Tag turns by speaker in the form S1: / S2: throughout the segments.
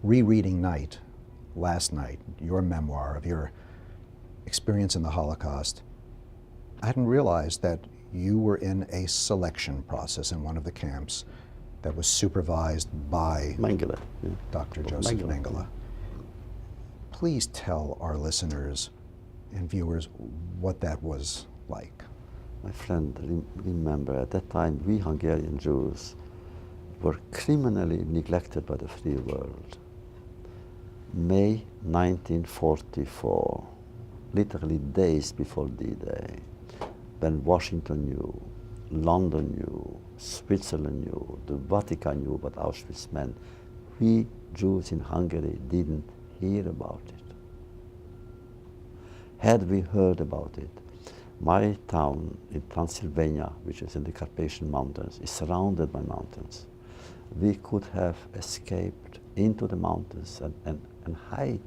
S1: rereading last night, your memoir of your experience in the Holocaust, I hadn't realized that you were in a selection process in one of the camps that was supervised by
S2: Mengele, yeah.
S1: Dr. Joseph Mengele. Please tell our listeners and viewers what that was like.
S2: My friend, remember at that time we Hungarian Jews were criminally neglected by the free world. May 1944, literally days before D-Day, when Washington knew, London knew, Switzerland knew, the Vatican knew what Auschwitz meant, we Jews in Hungary didn't hear about it. Had we heard about it, my town in Transylvania, which is in the Carpathian Mountains, is surrounded by mountains. We could have escaped into the mountains and hide.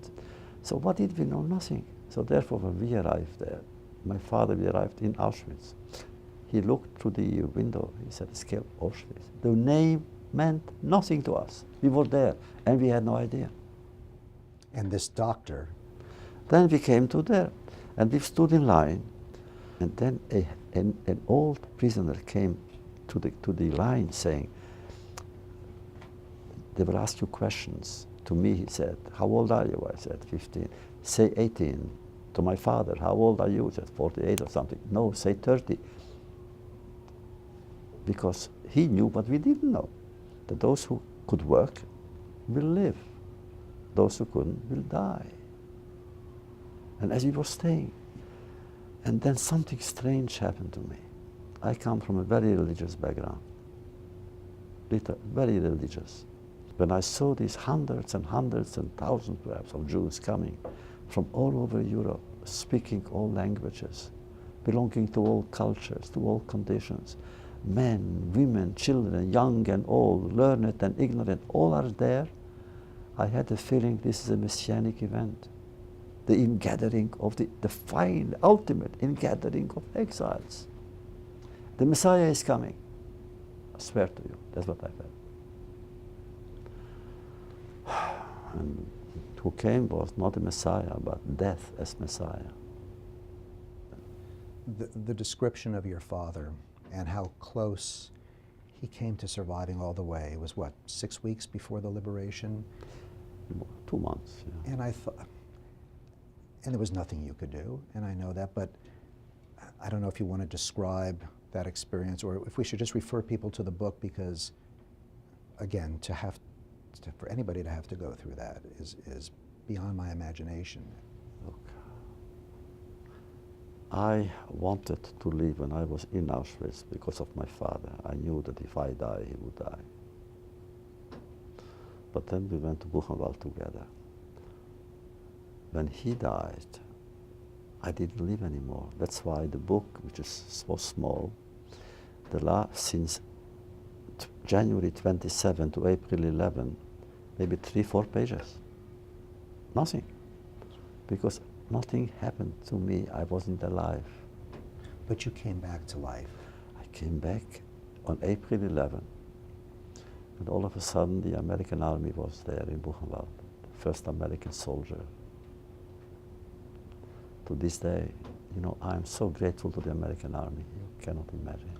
S2: So what did we know? Nothing. So therefore, when we arrived there, my father, we arrived in Auschwitz. He looked through the window. He said, "Escape Auschwitz." The name meant nothing to us. We were there, and we had no idea.
S1: And this doctor?
S2: Then we came to there, and we stood in line, and then an old prisoner came to the line saying, they will ask you questions. To me, he said, "How old are you?" I said, 15. "Say 18. To my father, "How old are you?" He said, 48 or something. "No, say 30. Because he knew what we didn't know, that those who could work will live. Those who couldn't will die. And as we were staying, and then something strange happened to me. I come from a very religious background, very religious. When I saw these hundreds and hundreds and thousands perhaps of Jews coming from all over Europe, speaking all languages, belonging to all cultures, to all conditions, men, women, children, young and old, learned and ignorant, all are there. I had the feeling this is a messianic event, the ingathering of the final, ultimate ingathering of exiles. The Messiah is coming. I swear to you, that's what I felt. And who came was not a Messiah, but death as Messiah.
S1: The description of your father and how close he came to surviving all the way was what, 6 weeks before the liberation?
S2: 2 months, yeah.
S1: And I thought, and there was nothing you could do, and I know that, but I don't know if you want to describe that experience or if we should just refer people to the book, because again, for anybody to have to go through that is beyond my imagination.
S2: Look, I wanted to leave when I was in Auschwitz because of my father. I knew that if I die, he would die. But then we went to Buchenwald together. When he died, I didn't live anymore. That's why the book, which is so small, since January 27 to April 11, maybe 3-4 pages. Nothing. Because nothing happened to me. I wasn't alive.
S1: But you came back to life.
S2: I came back on April 11. And all of a sudden, the American army was there in Buchenwald, the first American soldier. To this day, you know, I'm so grateful to the American army. You cannot imagine.